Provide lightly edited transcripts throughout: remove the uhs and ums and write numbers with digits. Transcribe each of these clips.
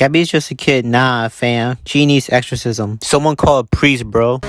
Gabi's just a kid. Nah, fam. She needs exorcism. Someone call a priest, bro.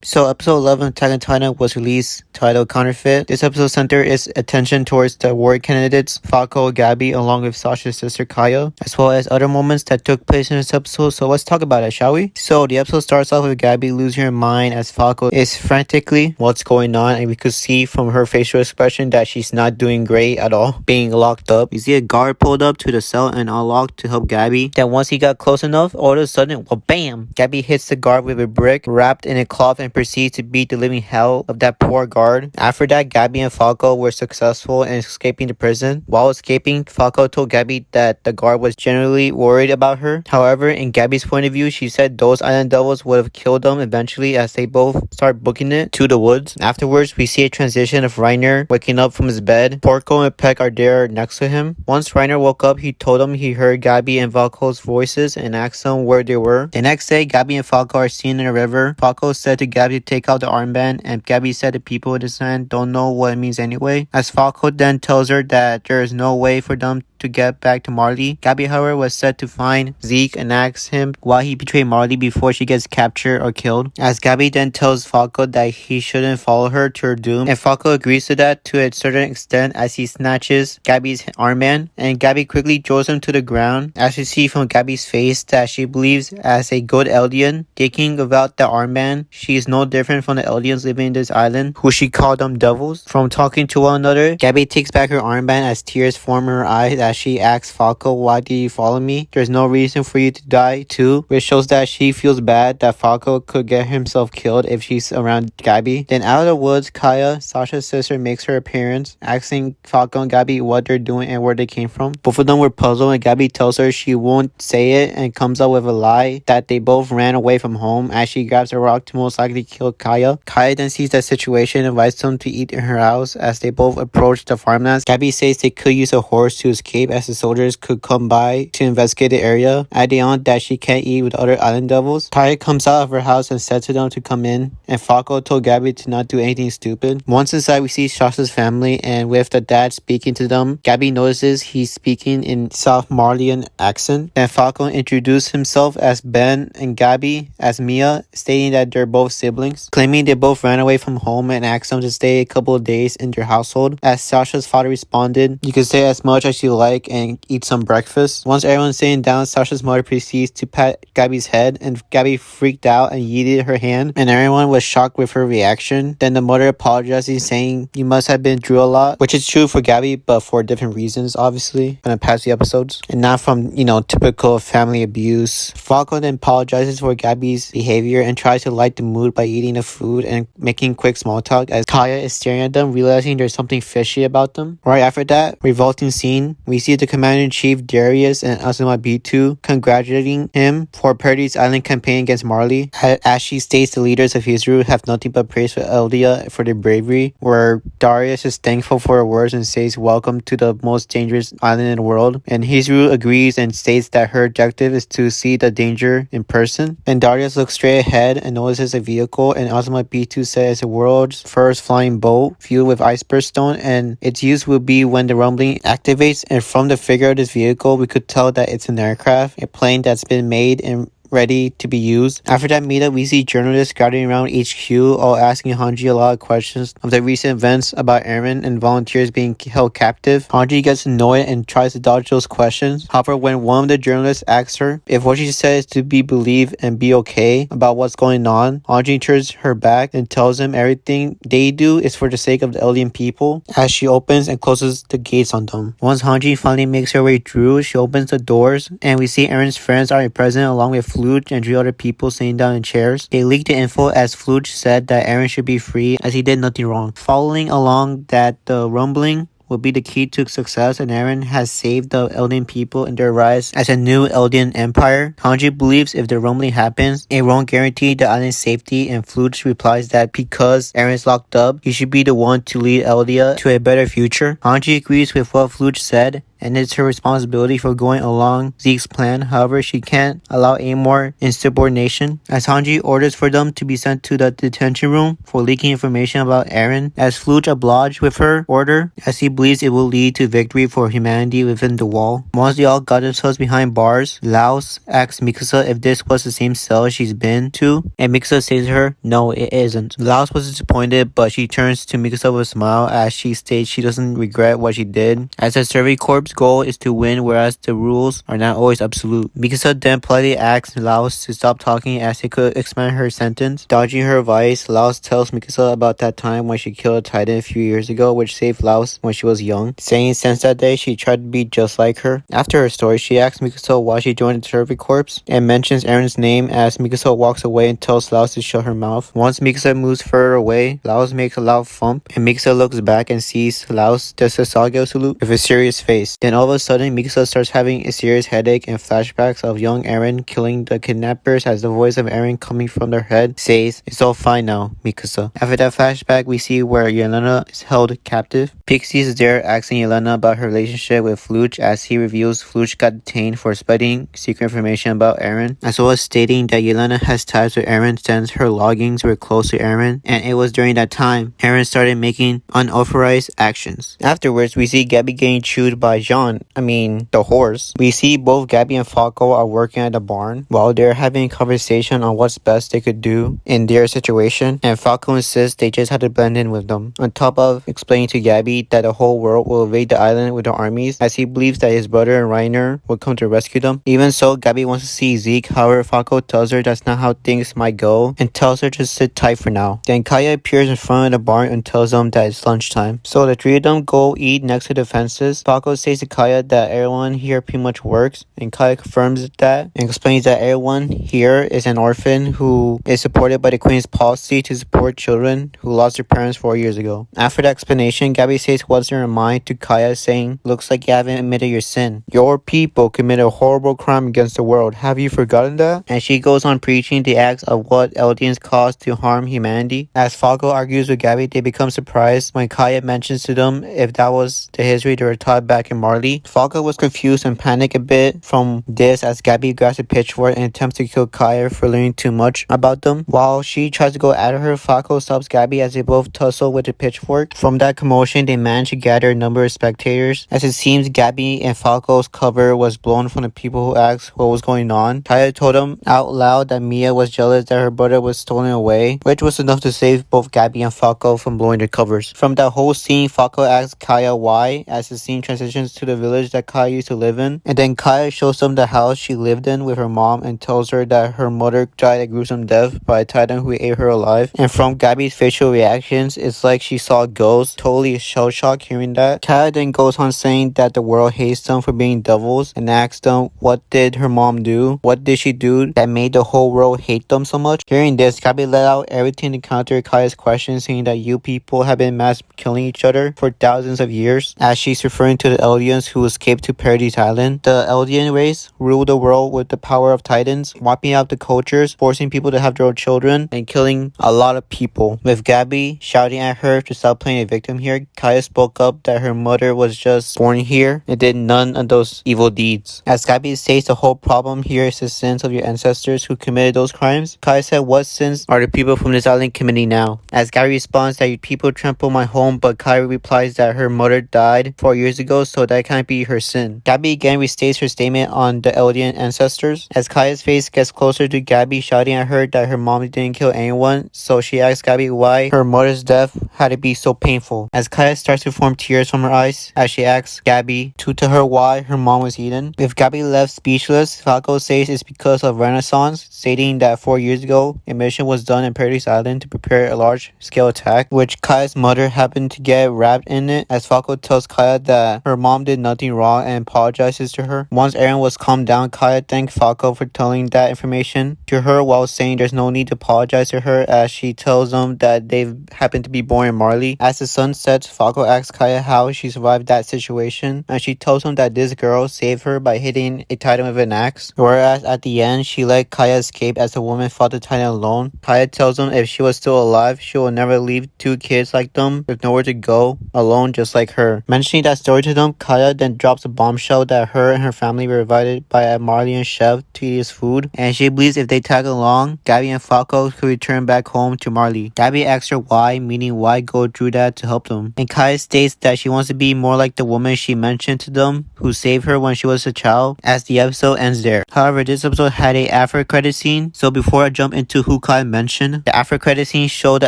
So episode 11 of Attack on Titan was released, titled Counterfeit. This episode centered its attention towards the war candidates Falco, Gabi, along with Sasha's sister Kaya, as well as other moments that took place in this episode. So let's talk about it, shall we? So the episode starts off with Gabi losing her mind as Falco is frantically what's going on, and we could see from her facial expression that she's not doing great at all, being locked up. We see a guard pulled up to the cell and unlocked to help Gabi. Then once he got close enough, all of a sudden, well, bam! Gabi hits the guard with a brick wrapped in a cloth and proceeds to beat the living hell of that poor guard. After that, Gabi and Falco were successful in escaping the prison. While escaping, Falco told Gabi that the guard was generally worried about her. However, in Gabi's point of view, she said those island devils would have killed them eventually as they both start booking it to the woods. Afterwards, we see a transition of Reiner waking up from his bed. Porco and Peck are there next to him. Once Reiner woke up, he told him he heard Gabi and Falco's voices and asked them where they were. The next day, Gabi and Falco are seen in a river. Falco said to Gabi to take out the armband, and Gabi said the people in his hand don't know what it means anyway, as Falco then tells her that there is no way for them to get back to Marley. Gabi, however, was set to find Zeke and ask him why he betrayed Marley before she gets captured or killed, as Gabi then tells Falco that he shouldn't follow her to her doom, and Falco agrees to that to a certain extent as he snatches Gabi's armband, and Gabi quickly throws him to the ground, as you see from Gabi's face that she believes as a good Eldian. Thinking about the armband, she is no different from the Eldians living in this island, who she called them devils. From talking to one another, Gabi takes back her armband as tears form in her eyes as she asks Falco, why did you follow me? There's no reason for you to die too, which shows that she feels bad that Falco could get himself killed if she's around Gabi. Then out of the woods, Kaya, Sasha's sister, makes her appearance, asking Falco and Gabi what they're doing and where they came from. Both of them were puzzled, and Gabi tells her she won't say it and comes up with a lie that they both ran away from home as she grabs a rock to most likely kill Kaya. Kaya then sees that situation and invites them to eat in her house as they both approach the farmlands. Gabi says they could use a horse to escape as the soldiers could come by to investigate the area, adding on that she can't eat with other island devils. Kaya comes out of her house and said to them to come in, and Falco told Gabi to not do anything stupid. Once inside, we see Sasha's family, and with the dad speaking to them, Gabi notices he's speaking in South Marlian accent. Then Falco introduced himself as Ben and Gabi as Mia, stating that they're both siblings, claiming they both ran away from home and asked them to stay a couple of days in their household. As Sasha's father responded, you can stay as much as you like and eat some breakfast. Once everyone's sitting down, Sasha's mother proceeds to pat Gabi's head, and Gabi freaked out and yeeted her hand, and everyone was shocked with her reaction. Then the mother apologizing, saying you must have been through a lot, which is true for Gabi, but for different reasons, obviously, in the past few episodes, and not from, typical family abuse. Falco then apologizes for Gabi's behavior and tries to light the mood by eating the food and making quick small talk as Kaya is staring at them, realizing there's something fishy about them. Right after that revolting scene, we see the Commander-in-Chief Darius and Azuma B2 congratulating him for Perdy's island campaign against Marley, as she states the leaders of Hizuru have nothing but praise for Eldia for their bravery, where Darius is thankful for her words and says welcome to the most dangerous island in the world, and Hizuru agrees and states that her objective is to see the danger in person. Then Darius looks straight ahead and notices a vehicle, and Azuma B2 says it's the world's first flying boat fueled with iceberg stone, and its use will be when the rumbling activates, and from the figure of this vehicle, we could tell that it's an aircraft, a plane that's been made and ready to be used. After that meetup, we see journalists gathering around HQ, all asking Hanji a lot of questions of the recent events about airmen and volunteers being held captive. Hanji gets annoyed and tries to dodge those questions. However, when one of the journalists asks her if what she says is to be believed and be okay about what's going on, Hanji turns her back and tells him everything they do is for the sake of the alien people, as she opens and closes the gates on them. Once Hanji finally makes her way through, she opens the doors, and we see Aaron's friends are present along with Fluge and 3 other people sitting down in chairs. They leaked the info as Fluge said that Aaron should be free as he did nothing wrong. Following along that the rumbling will be the key to success, and Aaron has saved the Eldian people in their rise as a new Eldian empire. Hanji believes if the rumbling happens, it won't guarantee the island's safety, and Fluge replies that because Aaron is locked up, he should be the one to lead Eldia to a better future. Hanji agrees with what Fluge said, and it's her responsibility for going along Zeke's plan. However, she can't allow Amor insubordination, as Hanji orders for them to be sent to the detention room for leaking information about Eren, as Flooch obliged with her order, as he believes it will lead to victory for humanity within the wall. Once they all got themselves behind bars, Laos asks Mikasa if this was the same cell she's been to, and Mikasa says to her, no, it isn't. Laos was disappointed, but she turns to Mikasa with a smile as she states she doesn't regret what she did, as the Survey Corps' goal is to win, whereas the rules are not always absolute. Mikasa then politely asks Laos to stop talking as he could expand her sentence. Dodging her advice, Laos tells Mikasa about that time when she killed a Titan a few years ago, which saved Laos when she was young, saying since that day she tried to be just like her. After her story, she asks Mikasa why she joined the Survey Corps and mentions Eren's name as Mikasa walks away and tells Laos to shut her mouth. Once Mikasa moves further away, Laos makes a loud thump, and Mikasa looks back and sees Laos does a Sasageo salute with a serious face. Then all of a sudden, Mikasa starts having a serious headache and flashbacks of young Eren killing the kidnappers as the voice of Eren coming from their head says, it's all fine now, Mikasa. After that flashback, we see where Yelena is held captive. Pixie is there asking Yelena about her relationship with Flooch as he reveals Flooch got detained for spreading secret information about Eren, as well as stating that Yelena has ties with Eren since her loggings were close to Eren, and it was during that time Eren started making unauthorized actions. Afterwards, we see Gabi getting chewed by Jean, the horse. We see both Gabi and Falco are working at the barn while they're having a conversation on what's best they could do in their situation, and Falco insists they just had to blend in with them, on top of explaining to Gabi that the whole world will invade the island with their armies, as he believes that his brother and Reiner will come to rescue them. Even so, Gabi wants to see Zeke, however Falco tells her that's not how things might go and tells her to sit tight for now. Then Kaya appears in front of the barn and tells them that it's lunchtime. So the three of them go eat next to the fences. Falco says to Kaya that everyone here pretty much works, and Kaya confirms that and explains that everyone here is an orphan who is supported by the Queen's policy to support children who lost their parents 4 years ago. After the explanation, Gabi says what's in her mind to Kaya, saying, looks like you haven't admitted your sin. Your people committed a horrible crime against the world. Have you forgotten that? And she goes on preaching the acts of what Eldians cause to harm humanity. As Falco argues with Gabi, they become surprised when Kaya mentions to them if that was the history they were taught back in Marley. Falco was confused and panicked a bit from this as Gabi grabs a pitchfork and attempts to kill Kaya for learning too much about them. While she tries to go at her, Falco stops Gabi as they both tussle with the pitchfork. From that commotion, they manage to gather a number of spectators, as it seems Gabi and Falco's cover was blown from the people who asked what was going on. Kaya told them out loud that Mia was jealous that her brother was stolen away, which was enough to save both Gabi and Falco from blowing their covers. From that whole scene, Falco asks Kaya why, as the scene transitions to the village that Kaya used to live in, and then Kaya shows them the house she lived in with her mom and tells her that her mother died a gruesome death by a titan who ate her alive. And from Gabi's facial reactions, it's like she saw a ghost, totally shell-shocked hearing that. Kaya then goes on saying that the world hates them for being devils and asks them what did her mom do? What did she do that made the whole world hate them so much? Hearing this, Gabi let out everything to counter Kaya's question, saying that you people have been mass killing each other for thousands of years, as she's referring to the Eldians who escaped to Paradise Island. The Eldian race ruled the world with the power of titans, wiping out the cultures, forcing people to have their own children, and killing a lot of people. With Gabi shouting at her to stop playing a victim here, Kaya spoke up that her mother was just born here and did none of those evil deeds. As Gabi says the whole problem here is the sins of your ancestors who committed those crimes, Kaya said what sins are the people from this island committing now? As Gabi responds that you people trample my home, but Kaya replies that her mother died 4 years ago, so that can't be her sin. Gabi again restates her statement on the Eldian ancestors. As Kaya's face gets closer to Gabi shouting at her that her mom didn't kill anyone, so she asks Gabi why her mother's death had to be so painful. As Kaya starts to form tears from her eyes as she asks Gabi to tell her why her mom was eaten. With Gabi left speechless, Falco says it's because of Renaissance, stating that 4 years ago a mission was done in Paradise Island to prepare a large-scale attack, which Kaya's mother happened to get wrapped in it, as Falco tells Kaya that her mom did nothing wrong and apologizes to her. Once Eren was calmed down, Kaya thanked Falco for telling that information to her while saying there's no need to apologize to her, as she tells them that they happened to be born in Marley. As the sun sets, Falco asks Kaya how she survived that situation, and she tells him that this girl saved her by hitting a titan with an axe, whereas at the end she let Kaya escape as the woman fought the titan alone. Kaya tells them if she was still alive, she will never leave two kids like them with nowhere to go, alone just like her. Mentioning that story to them, Kaya then drops a bombshell that her and her family were invited by a Marleyan chef to eat his food, and she believes if they tag along, Gabi and Falco could return back home to Marley. Gabi asks her why, meaning why go through that to help them, and Kaya states that she wants to be more like the woman she mentioned to them who saved her when she was a child, as the episode ends there. However, this episode had a after credit scene, so before I jump into who Kaya mentioned, the after credit scene showed the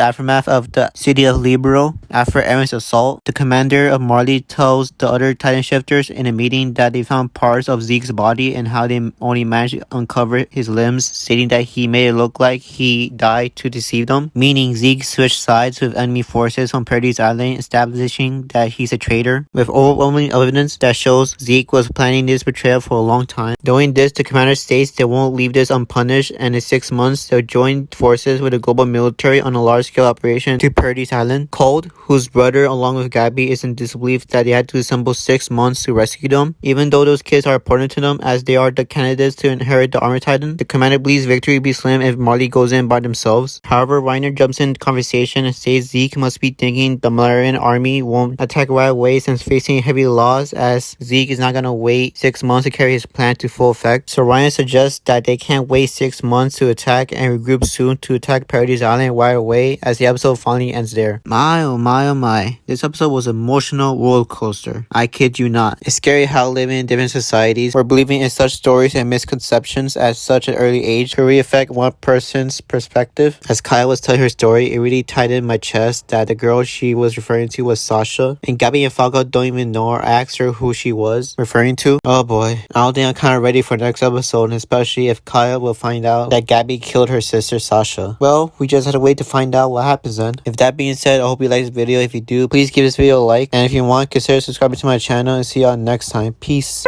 aftermath of the city of Libero after Eren's assault. The commander of Marley tells the other Titan shifters in a meeting that they found parts of Zeke's body and how they only managed to uncover his limbs, stating that he made it look like he died to deceive them, meaning Zeke switched sides with enemy forces on Paradise Island, establishing that he's a traitor, with overwhelming evidence that shows Zeke was planning this betrayal for a long time. Knowing this, the commander states they won't leave this unpunished, and in 6 months they'll join forces with the global military on a large-scale operation to Paradise Island. Cold, whose brother along with Gabi is in disbelief that they had to assemble 6 months to rescue them, even though those kids are important to them as they are the candidates to inherit the Armor Titan. The commander believes victory will be slim if Marley goes in by themselves. However, Reiner jumps in the conversation and says Zeke must be thinking the Malarian army won't attack right away since facing heavy loss, as Zeke is not gonna wait 6 months to carry his plan to full effect. So Reiner suggests that they can't wait 6 months to attack and regroup soon to attack Paradise Island right away, as the episode finally ends there. My oh my oh my. This episode was an emotional roller coaster. I kid you not. It's scary how living in different societies or believing in such stories and misconceptions at such an early age could really affect one person's perspective. As Kaya was telling her story, it really tightened my chest that the girl she was referring to was Sasha, and Gabi and Falco don't even know or ask her who she was referring to. Oh boy. I don't think I'm kind of ready for the next episode, especially if Kaya will find out that Gabi killed her sister Sasha. Well, we just have to wait to find out what happens then. If that being said, I hope you like this video. If you do, please give this video a like, and if you want, consider subscribing to my channel, and see y'all next time. Peace.